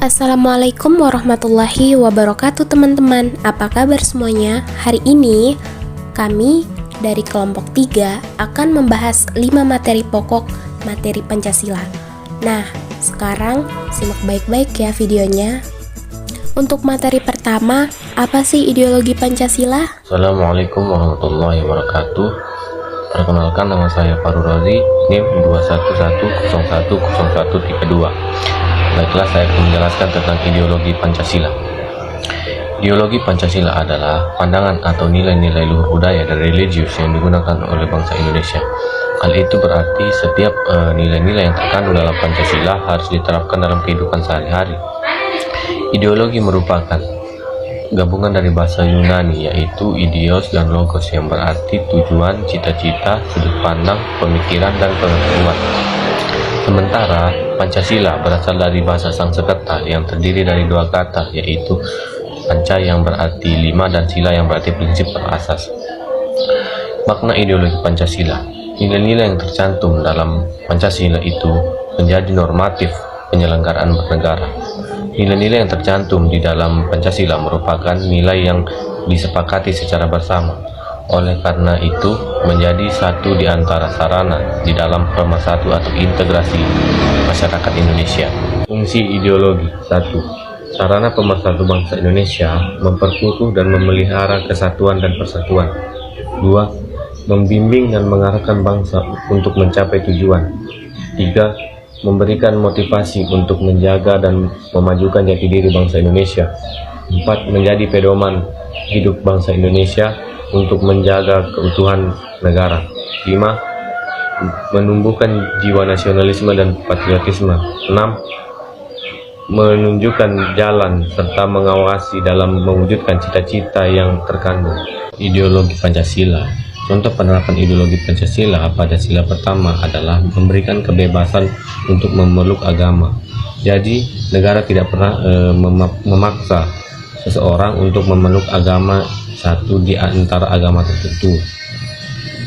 Assalamualaikum warahmatullahi wabarakatuh teman-teman. Apa kabar semuanya? Hari ini kami dari kelompok 3 akan membahas 5 materi pokok materi Pancasila. Nah, sekarang simak baik-baik ya videonya. Untuk materi pertama, apa sih ideologi Pancasila? Assalamualaikum warahmatullahi wabarakatuh. Perkenalkan, nama saya Farul Razi, NIM 211010132. Baiklah, saya akan menjelaskan tentang ideologi Pancasila. Ideologi Pancasila adalah pandangan atau nilai-nilai luhur budaya dan religius yang digunakan oleh bangsa Indonesia. Hal itu berarti setiap nilai-nilai yang terkandung dalam Pancasila harus diterapkan dalam kehidupan sehari-hari. Ideologi merupakan gabungan dari bahasa Yunani yaitu ideos dan logos yang berarti tujuan, cita-cita, sudut pandang, pemikiran, dan pengetahuan. Sementara Pancasila berasal dari bahasa Sanskerta yang terdiri dari dua kata yaitu panca yang berarti 5 dan sila yang berarti prinsip atau asas. Makna ideologi Pancasila. Nilai-nilai yang tercantum dalam Pancasila itu menjadi normatif penyelenggaraan bernegara. Nilai-nilai yang tercantum di dalam Pancasila merupakan nilai yang disepakati secara bersama. Oleh karena itu, menjadi satu di antara sarana di dalam pemersatu atau integrasi masyarakat Indonesia. Fungsi ideologi. 1. Sarana pemersatu bangsa Indonesia, memperkukuh dan memelihara kesatuan dan persatuan. 2. Membimbing dan mengarahkan bangsa untuk mencapai tujuan. 3. Memberikan motivasi untuk menjaga dan memajukan jati diri bangsa Indonesia. 4. Menjadi pedoman hidup bangsa Indonesia untuk menjaga keutuhan negara. 5. Menumbuhkan jiwa nasionalisme dan patriotisme. 6. Menunjukkan jalan serta mengawasi dalam mewujudkan cita-cita yang terkandung. Ideologi Pancasila. Contoh penerapan ideologi Pancasila pada sila pertama adalah memberikan kebebasan untuk memeluk agama. Jadi, negara tidak pernah memaksa seseorang untuk memeluk agama satu di antara agama tertentu.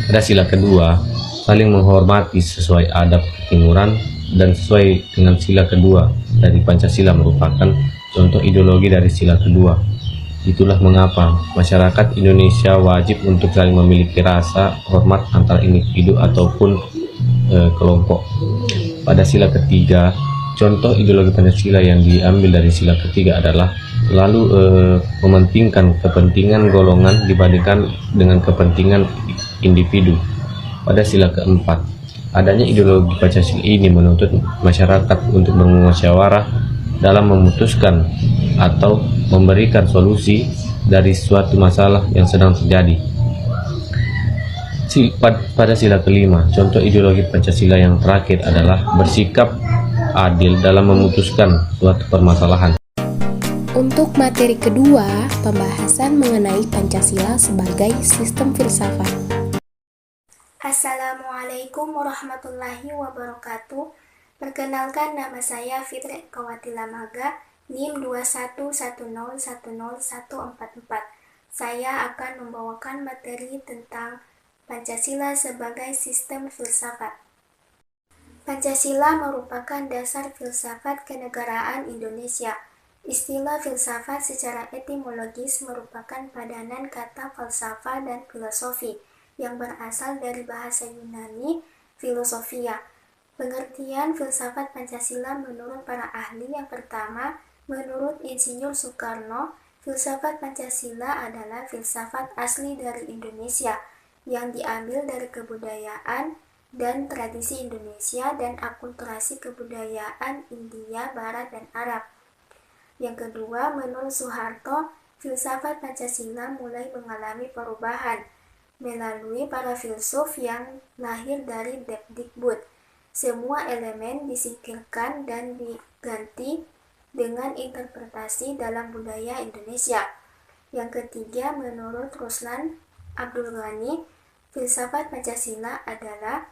Pada sila kedua, saling menghormati sesuai adab ketimuran dan sesuai dengan sila kedua dari Pancasila merupakan contoh ideologi dari sila kedua. Itulah mengapa masyarakat Indonesia wajib untuk saling memiliki rasa hormat antara individu ataupun kelompok. Pada sila ketiga, contoh ideologi Pancasila yang diambil dari sila ketiga adalah selalu mementingkan kepentingan golongan dibandingkan dengan kepentingan individu. Pada sila keempat, adanya ideologi Pancasila ini menuntut masyarakat untuk bermusyawarah dalam memutuskan atau memberikan solusi dari suatu masalah yang sedang terjadi. Pada sila kelima, contoh ideologi Pancasila yang terakhir adalah bersikap adil dalam memutuskan suatu permasalahan. Untuk materi kedua, pembahasan mengenai Pancasila sebagai sistem filsafat. Assalamualaikum warahmatullahi wabarakatuh. Perkenalkan, nama saya Fitri Kawati Lamaga, NIM 211010144. Saya akan membawakan materi tentang Pancasila sebagai sistem filsafat. Pancasila merupakan dasar filsafat kenegaraan Indonesia. Istilah filsafat secara etimologis merupakan padanan kata falsafah dan filosofi yang berasal dari bahasa Yunani filosofia. Pengertian filsafat Pancasila menurut para ahli yang pertama, menurut Insinyur Soekarno, filsafat Pancasila adalah filsafat asli dari Indonesia yang diambil dari kebudayaan dan tradisi Indonesia dan akulturasi kebudayaan India, Barat, dan Arab. Yang kedua, menurut Soeharto, filsafat Pancasila mulai mengalami perubahan melalui para filsuf yang lahir dari Depdikbud. Semua elemen disingkirkan dan diganti dengan interpretasi dalam budaya Indonesia. Yang ketiga, menurut Ruslan Abdul Ghani, filsafat Pancasila adalah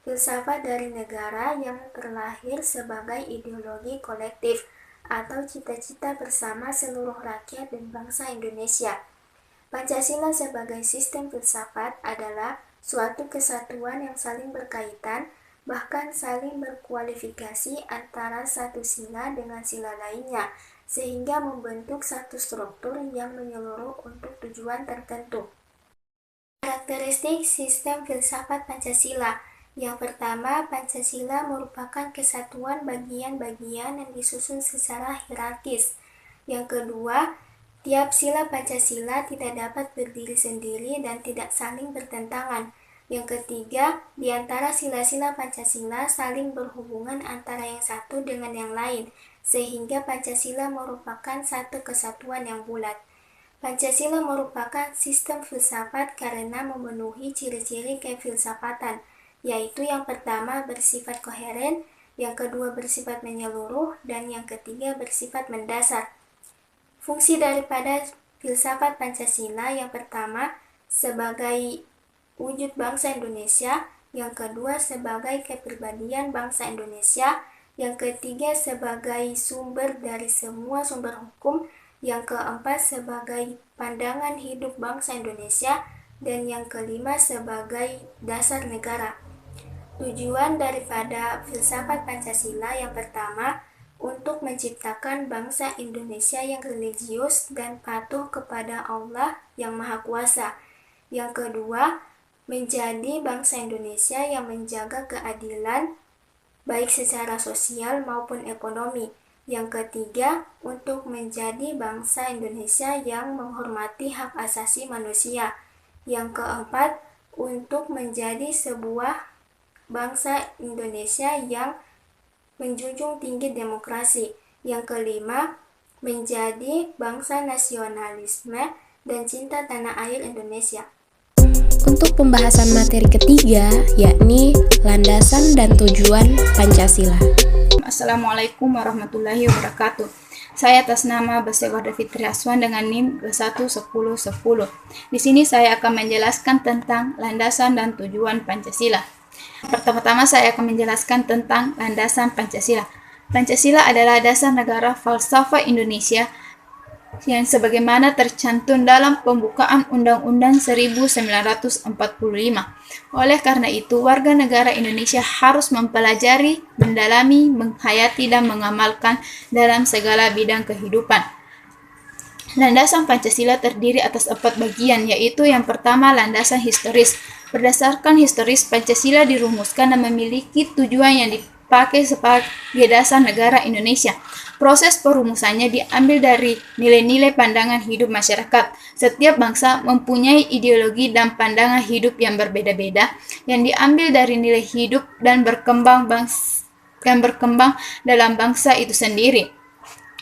filsafat dari negara yang terlahir sebagai ideologi kolektif atau cita-cita bersama seluruh rakyat dan bangsa Indonesia. Pancasila sebagai sistem filsafat adalah suatu kesatuan yang saling berkaitan bahkan saling berkualifikasi antara satu sila dengan sila lainnya, sehingga membentuk satu struktur yang menyeluruh untuk tujuan tertentu. Karakteristik sistem filsafat Pancasila. Yang pertama, Pancasila merupakan kesatuan bagian-bagian yang disusun secara hierarkis. Yang kedua, tiap sila Pancasila tidak dapat berdiri sendiri dan tidak saling bertentangan. Yang ketiga, di antara sila-sila Pancasila saling berhubungan antara yang satu dengan yang lain, sehingga Pancasila merupakan satu kesatuan yang bulat. Pancasila merupakan sistem filsafat karena memenuhi ciri-ciri kefilsafatan, yaitu yang pertama bersifat koheren, yang kedua bersifat menyeluruh, dan yang ketiga bersifat mendasar. Fungsi daripada filsafat Pancasila yang pertama sebagai wujud bangsa Indonesia, yang kedua sebagai kepribadian bangsa Indonesia, yang ketiga sebagai sumber dari semua sumber hukum, yang keempat sebagai pandangan hidup bangsa Indonesia, dan yang kelima sebagai dasar negara. Tujuan daripada filsafat Pancasila yang pertama untuk menciptakan bangsa Indonesia yang religius dan patuh kepada Allah yang Maha Kuasa. Yang kedua, menjadi bangsa Indonesia yang menjaga keadilan baik secara sosial maupun ekonomi. Yang ketiga, untuk menjadi bangsa Indonesia yang menghormati hak asasi manusia. Yang keempat, untuk menjadi sebuah bangsa Indonesia yang menjunjung tinggi demokrasi. Yang kelima, menjadi bangsa nasionalisme dan cinta tanah air Indonesia. Untuk pembahasan materi ketiga, yakni landasan dan tujuan Pancasila. Assalamualaikum warahmatullahi wabarakatuh. Saya atas nama Basewarda Fitri Aswan dengan NIM 211010. Di sini saya akan menjelaskan tentang landasan dan tujuan Pancasila. Pertama-tama saya akan menjelaskan tentang landasan Pancasila. Pancasila adalah dasar negara falsafah Indonesia yang sebagaimana tercantum dalam pembukaan Undang-Undang 1945. Oleh karena itu, warga negara Indonesia harus mempelajari, mendalami, menghayati, dan mengamalkan dalam segala bidang kehidupan. Landasan Pancasila terdiri atas 4 bagian, yaitu yang pertama landasan historis. Berdasarkan historis, Pancasila dirumuskan dan memiliki tujuan yang dipakai sebagai dasar negara Indonesia. Proses perumusannya diambil dari nilai-nilai pandangan hidup masyarakat. Setiap bangsa mempunyai ideologi dan pandangan hidup yang berbeda-beda, yang diambil dari nilai hidup dan berkembang dalam bangsa itu sendiri.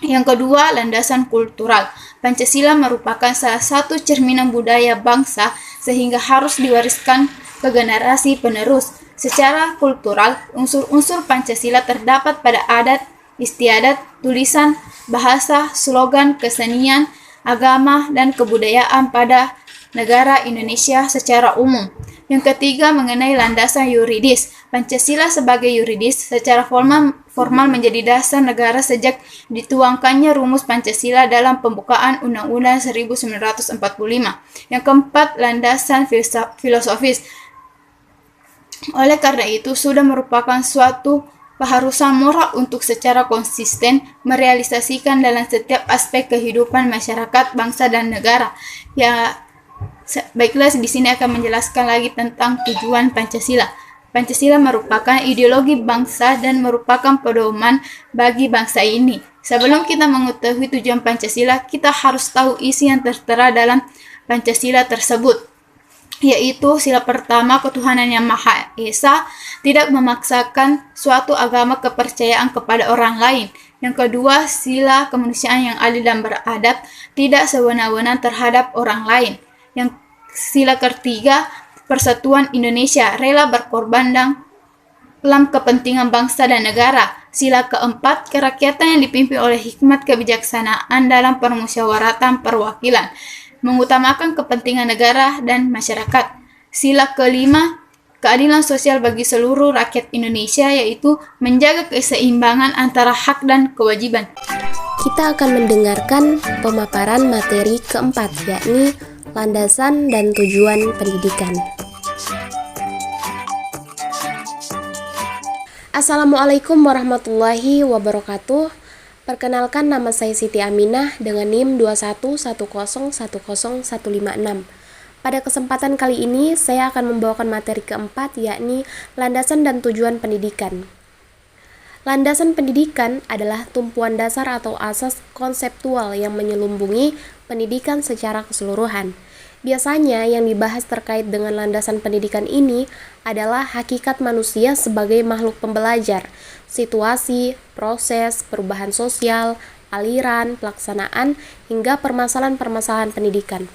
Yang kedua, landasan kultural. Pancasila merupakan salah satu cerminan budaya bangsa sehingga harus diwariskan ke generasi penerus. Secara kultural, unsur-unsur Pancasila terdapat pada adat, istiadat, tulisan, bahasa, slogan, kesenian, agama, dan kebudayaan pada negara Indonesia secara umum. Yang ketiga, mengenai landasan yuridis. Pancasila sebagai yuridis secara formal menjadi dasar negara sejak dituangkannya rumus Pancasila dalam pembukaan Undang-Undang 1945. Yang keempat, landasan filosofis. Oleh karena itu, sudah merupakan suatu keharusan moral untuk secara konsisten merealisasikan dalam setiap aspek kehidupan masyarakat, bangsa, dan negara. Ya, baiklah, di sini akan menjelaskan lagi tentang tujuan Pancasila. Pancasila merupakan ideologi bangsa dan merupakan pedoman bagi bangsa ini. Sebelum kita mengetahui tujuan Pancasila, kita harus tahu isi yang tertera dalam Pancasila tersebut, yaitu sila pertama, ketuhanan yang Maha Esa, tidak memaksakan suatu agama kepercayaan kepada orang lain. Yang kedua, sila kemanusiaan yang adil dan beradab, tidak sewenang-wenang terhadap orang lain. Yang sila ketiga, persatuan Indonesia, rela berkorban dalam kepentingan bangsa dan negara. Sila keempat, kerakyatan yang dipimpin oleh hikmat kebijaksanaan dalam permusyawaratan perwakilan, mengutamakan kepentingan negara dan masyarakat. Sila kelima, keadilan sosial bagi seluruh rakyat Indonesia, yaitu menjaga keseimbangan antara hak dan kewajiban. Kita akan mendengarkan pemaparan materi keempat, yakni landasan dan tujuan pendidikan. Assalamualaikum warahmatullahi wabarakatuh. Perkenalkan, nama saya Siti Aminah dengan NIM 211010156. Pada kesempatan kali ini, saya akan membawakan materi keempat, yakni landasan dan tujuan pendidikan. Landasan pendidikan adalah tumpuan dasar atau asas konseptual yang menyelumbungi pendidikan secara keseluruhan. Biasanya yang dibahas terkait dengan landasan pendidikan ini adalah hakikat manusia sebagai makhluk pembelajar, situasi, proses, perubahan sosial, aliran, pelaksanaan, hingga permasalahan-permasalahan pendidikan.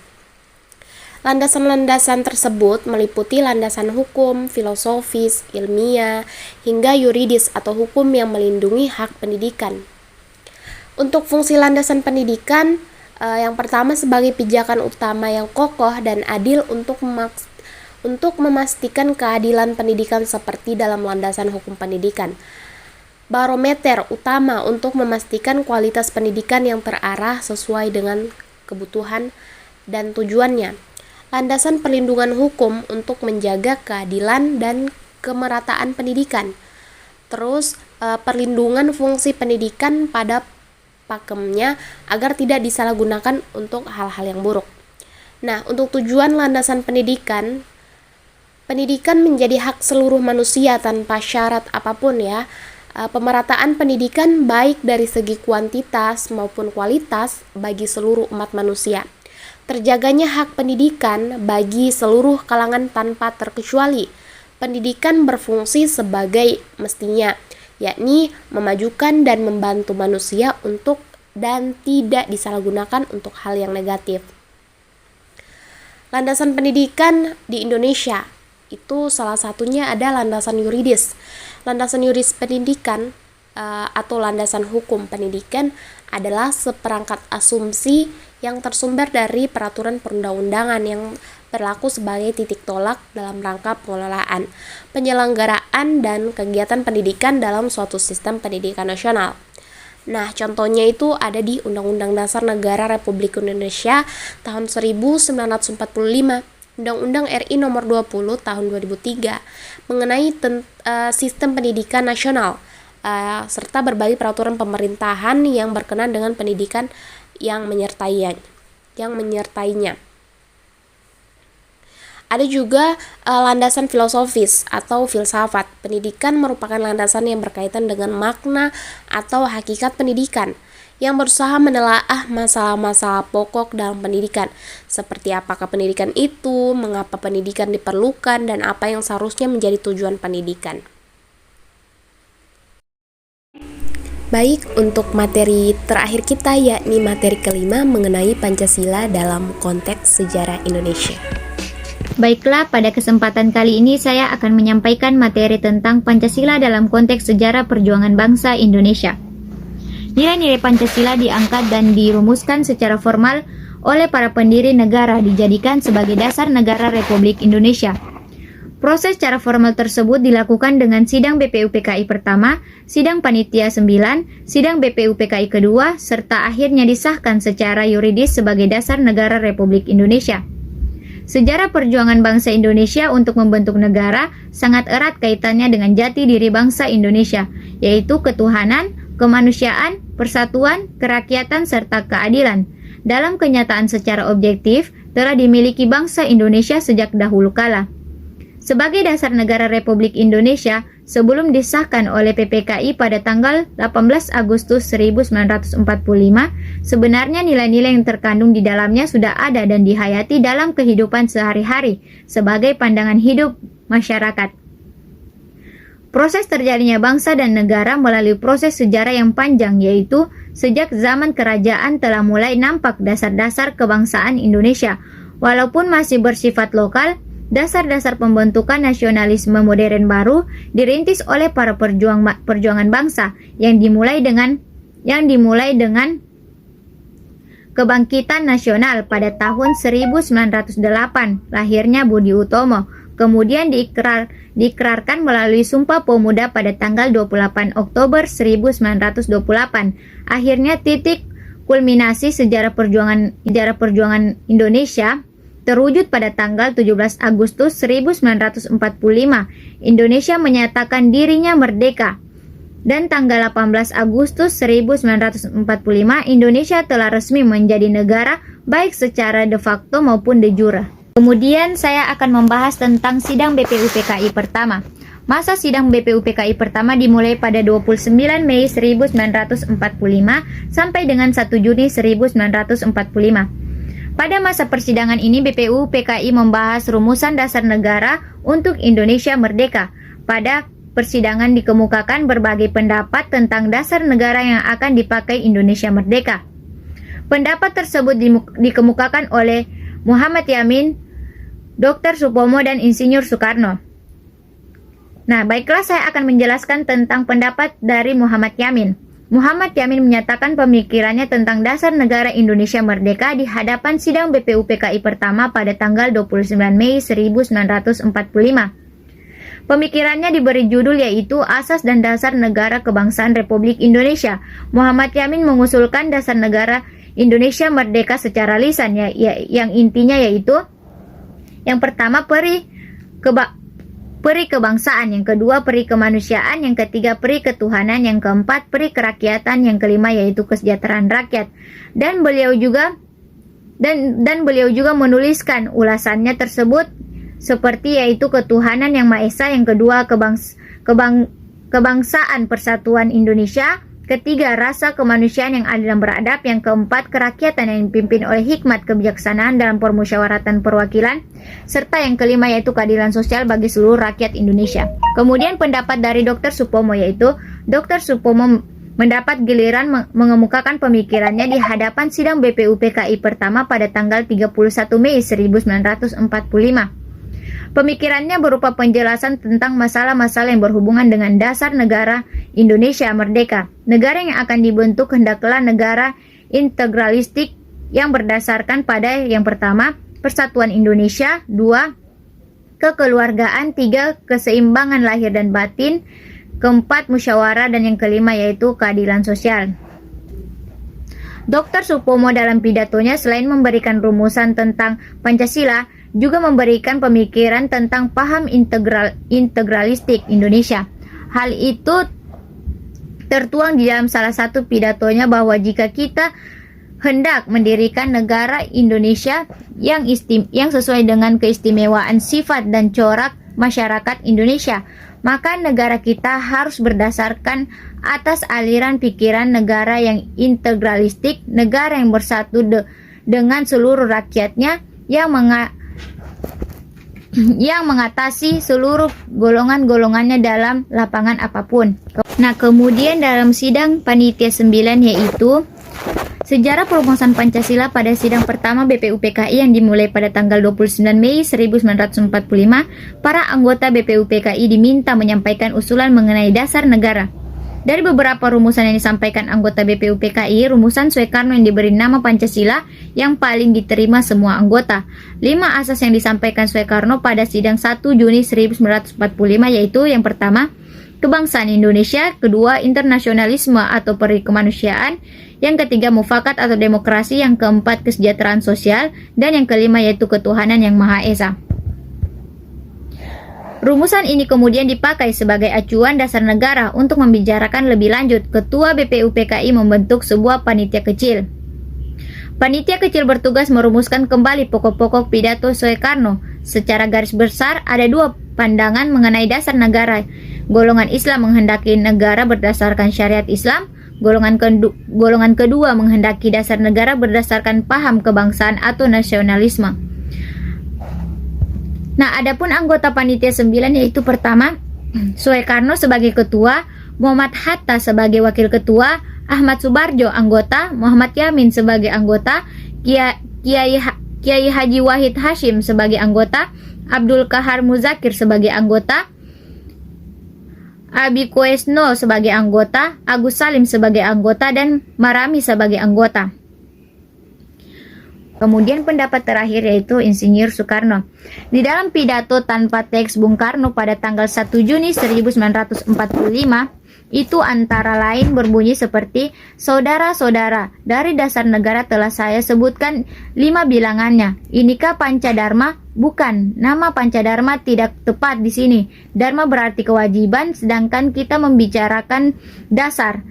Landasan-landasan tersebut meliputi landasan hukum, filosofis, ilmiah, hingga yuridis atau hukum yang melindungi hak pendidikan. Untuk fungsi landasan pendidikan, yang pertama sebagai pijakan utama yang kokoh dan adil untuk memastikan keadilan pendidikan seperti dalam landasan hukum pendidikan. Barometer utama untuk memastikan kualitas pendidikan yang terarah sesuai dengan kebutuhan dan tujuannya. Landasan perlindungan hukum untuk menjaga keadilan dan kemerataan pendidikan. Terus perlindungan fungsi pendidikan pada pakemnya agar tidak disalahgunakan untuk hal-hal yang buruk. Nah, untuk tujuan landasan pendidikan menjadi hak seluruh manusia tanpa syarat apapun ya. Pemerataan pendidikan baik dari segi kuantitas maupun kualitas bagi seluruh umat manusia. Terjaganya hak pendidikan bagi seluruh kalangan tanpa terkecuali. Pendidikan berfungsi sebagai mestinya, yakni memajukan dan membantu manusia untuk dan tidak disalahgunakan untuk hal yang negatif. Landasan pendidikan di Indonesia itu salah satunya ada landasan yuridis. Landasan yuridis pendidikan atau landasan hukum pendidikan adalah seperangkat asumsi yang tersumber dari peraturan perundang-undangan yang berlaku sebagai titik tolak dalam rangka pengelolaan, penyelenggaraan, dan kegiatan pendidikan dalam suatu sistem pendidikan nasional. Nah, contohnya itu ada di Undang-Undang Dasar Negara Republik Indonesia tahun 1945, Undang-Undang RI Nomor 20 tahun 2003 mengenai sistem pendidikan nasional, serta berbagai peraturan pemerintahan yang berkenaan dengan pendidikan yang menyertainya. Ada juga landasan filosofis atau filsafat. Pendidikan merupakan landasan yang berkaitan dengan makna atau hakikat pendidikan, yang berusaha menelaah masalah-masalah pokok dalam pendidikan, seperti apakah pendidikan itu, mengapa pendidikan diperlukan, dan apa yang seharusnya menjadi tujuan pendidikan. Baik, untuk materi terakhir kita yakni materi kelima mengenai Pancasila dalam konteks sejarah Indonesia. Baiklah, pada kesempatan kali ini saya akan menyampaikan materi tentang Pancasila dalam konteks sejarah perjuangan bangsa Indonesia. Nilai-nilai Pancasila diangkat dan dirumuskan secara formal oleh para pendiri negara, dijadikan sebagai dasar negara Republik Indonesia. Proses secara formal tersebut dilakukan dengan sidang BPUPKI pertama, sidang panitia 9, sidang BPUPKI kedua, serta akhirnya disahkan secara yuridis sebagai dasar negara Republik Indonesia. Sejarah perjuangan bangsa Indonesia untuk membentuk negara sangat erat kaitannya dengan jati diri bangsa Indonesia, yaitu ketuhanan, kemanusiaan, persatuan, kerakyatan, serta keadilan. Dalam kenyataan secara objektif, telah dimiliki bangsa Indonesia sejak dahulu kala. Sebagai dasar negara Republik Indonesia, sebelum disahkan oleh PPKI pada tanggal 18 Agustus 1945, sebenarnya nilai-nilai yang terkandung di dalamnya sudah ada dan dihayati dalam kehidupan sehari-hari sebagai pandangan hidup masyarakat. Proses terjadinya bangsa dan negara melalui proses sejarah yang panjang, yaitu sejak zaman kerajaan telah mulai nampak dasar-dasar kebangsaan Indonesia. Walaupun masih bersifat lokal, dasar-dasar pembentukan nasionalisme modern baru dirintis oleh para perjuangan bangsa yang dimulai dengan kebangkitan nasional pada tahun 1908, lahirnya Budi Utomo, kemudian diikrarkan melalui Sumpah Pemuda pada tanggal 28 Oktober 1928. Akhirnya titik kulminasi sejarah perjuangan Indonesia terwujud pada tanggal 17 Agustus 1945. Indonesia menyatakan dirinya merdeka. Dan tanggal 18 Agustus 1945, Indonesia telah resmi menjadi negara baik secara de facto maupun de jure. Kemudian saya akan membahas tentang sidang BPUPKI pertama. Masa sidang BPUPKI pertama dimulai pada 29 Mei 1945 sampai dengan 1 Juni 1945. Pada masa persidangan ini, BPUPKI membahas rumusan dasar negara untuk Indonesia merdeka. Pada persidangan dikemukakan berbagai pendapat tentang dasar negara yang akan dipakai Indonesia merdeka. Pendapat tersebut dikemukakan oleh Muhammad Yamin, Dr. Supomo, dan Insinyur Soekarno. Nah, baiklah, saya akan menjelaskan tentang pendapat dari Muhammad Yamin. Muhammad Yamin menyatakan pemikirannya tentang dasar negara Indonesia merdeka di hadapan sidang BPUPKI pertama pada tanggal 29 Mei 1945. Pemikirannya diberi judul yaitu Asas dan Dasar Negara Kebangsaan Republik Indonesia. Muhammad Yamin mengusulkan dasar negara Indonesia merdeka secara lisan, yang intinya yaitu yang pertama peri kebangsaan, yang kedua peri kemanusiaan, yang ketiga peri ketuhanan, yang keempat peri kerakyatan, yang kelima yaitu kesejahteraan rakyat. Dan beliau juga menuliskan ulasannya tersebut seperti yaitu ketuhanan yang Maha Esa, yang kedua kebangsaan persatuan Indonesia, ketiga rasa kemanusiaan yang adil dan beradab, yang keempat kerakyatan yang dipimpin oleh hikmat kebijaksanaan dalam permusyawaratan perwakilan, serta yang kelima yaitu keadilan sosial bagi seluruh rakyat Indonesia. Kemudian pendapat dari Dr. Supomo yaitu Dr. Supomo mendapat giliran mengemukakan pemikirannya di hadapan sidang BPUPKI pertama pada tanggal 31 Mei 1945. Pemikirannya berupa penjelasan tentang masalah-masalah yang berhubungan dengan dasar negara Indonesia merdeka. Negara yang akan dibentuk hendaklah negara integralistik yang berdasarkan pada yang pertama, persatuan Indonesia, 2, kekeluargaan, 3, keseimbangan lahir dan batin, keempat, musyawarah, dan yang kelima yaitu keadilan sosial. Dr. Supomo dalam pidatonya selain memberikan rumusan tentang Pancasila, juga memberikan pemikiran tentang paham integralistik Indonesia. Hal itu tertuang di dalam salah satu pidatonya bahwa jika kita hendak mendirikan negara Indonesia yang sesuai dengan keistimewaan sifat dan corak masyarakat Indonesia, maka negara kita harus berdasarkan atas aliran pikiran negara yang integralistik, negara yang bersatu dengan seluruh rakyatnya, yang mengatasi seluruh golongan-golongannya dalam lapangan apapun. Nah, kemudian dalam sidang panitia 9 yaitu sejarah perumusan Pancasila pada sidang pertama BPUPKI yang dimulai pada tanggal 29 Mei 1945, para anggota BPUPKI diminta menyampaikan usulan mengenai dasar negara. Dari beberapa rumusan yang disampaikan anggota BPUPKI, rumusan Soekarno yang diberi nama Pancasila yang paling diterima semua anggota. 5 asas yang disampaikan Soekarno pada sidang 1 Juni 1945 yaitu yang pertama, kebangsaan Indonesia, kedua, internasionalisme atau peri kemanusiaan, yang ketiga, mufakat atau demokrasi, yang keempat, kesejahteraan sosial, dan yang kelima yaitu ketuhanan yang Maha Esa. Rumusan ini kemudian dipakai sebagai acuan dasar negara untuk membicarakan lebih lanjut. Ketua BPUPKI membentuk sebuah panitia kecil. Panitia kecil bertugas merumuskan kembali pokok-pokok pidato Soekarno. Secara garis besar ada 2 pandangan mengenai dasar negara. Golongan Islam menghendaki negara berdasarkan syariat Islam. Golongan kedua menghendaki dasar negara berdasarkan paham kebangsaan atau nasionalisme. Nah, adapun anggota panitia 9 yaitu pertama, Soekarno sebagai ketua, Muhammad Hatta sebagai wakil ketua, Ahmad Subarjo anggota, Muhammad Yamin sebagai anggota, Kiai Haji Wahid Hashim sebagai anggota, Abdul Kahar Muzakir sebagai anggota, Abi Koesno sebagai anggota, Agus Salim sebagai anggota, dan Marami sebagai anggota. Kemudian pendapat terakhir yaitu Insinyur Soekarno. Di dalam pidato tanpa teks Bung Karno pada tanggal 1 Juni 1945, Itu antara lain berbunyi seperti, saudara-saudara, dari dasar negara telah saya sebutkan 5 bilangannya. Inikah Pancadharma? Bukan, nama Pancadharma tidak tepat di sini. Dharma berarti kewajiban, sedangkan kita membicarakan dasar.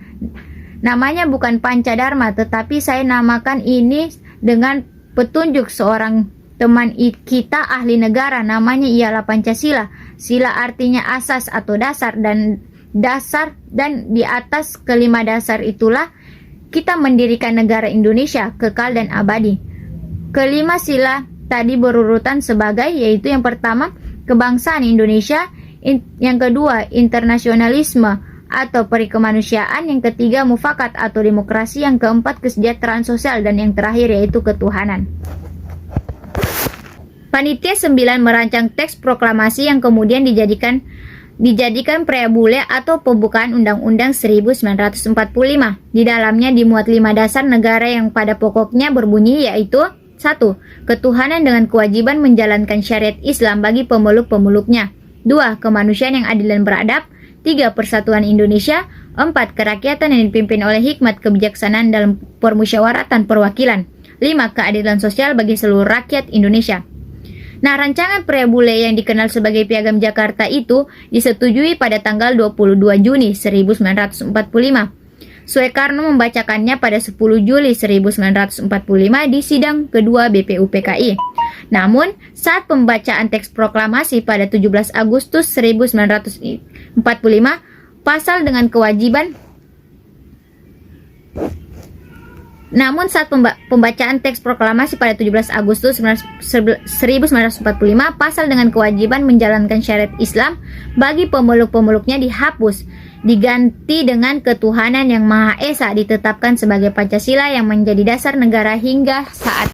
Namanya bukan Pancadharma, tetapi saya namakan ini dengan petunjuk seorang teman kita ahli negara, namanya ialah Pancasila. Sila artinya asas atau dasar, dan di atas kelima dasar itulah kita mendirikan negara Indonesia kekal dan abadi. Kelima sila tadi berurutan sebagai, yaitu yang pertama kebangsaan Indonesia, yang kedua internasionalisme atau perikemanusiaan, yang ketiga mufakat atau demokrasi, yang keempat kesejahteraan sosial, dan yang terakhir yaitu ketuhanan. Panitia 9 merancang teks proklamasi yang kemudian dijadikan preambule atau pembukaan Undang-Undang 1945. Di dalamnya dimuat 5 dasar negara yang pada pokoknya berbunyi, yaitu 1. Ketuhanan dengan kewajiban menjalankan syariat Islam bagi pemeluk-pemeluknya. 2. Kemanusiaan yang adil dan beradab. 3. Persatuan Indonesia. 4. Kerakyatan yang dipimpin oleh hikmat kebijaksanaan dalam permusyawaratan perwakilan. 5. Keadilan sosial bagi seluruh rakyat Indonesia. Nah, rancangan preambule yang dikenal sebagai Piagam Jakarta itu disetujui pada tanggal 22 Juni 1945. Soekarno membacakannya pada 10 Juli 1945 di sidang kedua BPUPKI. Namun, saat pembacaan teks proklamasi pada 17 Agustus 1945, pasal dengan kewajiban pembacaan teks proklamasi pada 17 Agustus 1945, pasal dengan kewajiban menjalankan syariat Islam bagi pemeluk-pemeluknya dihapus, diganti dengan ketuhanan yang Maha Esa, ditetapkan sebagai Pancasila yang menjadi dasar negara hingga saat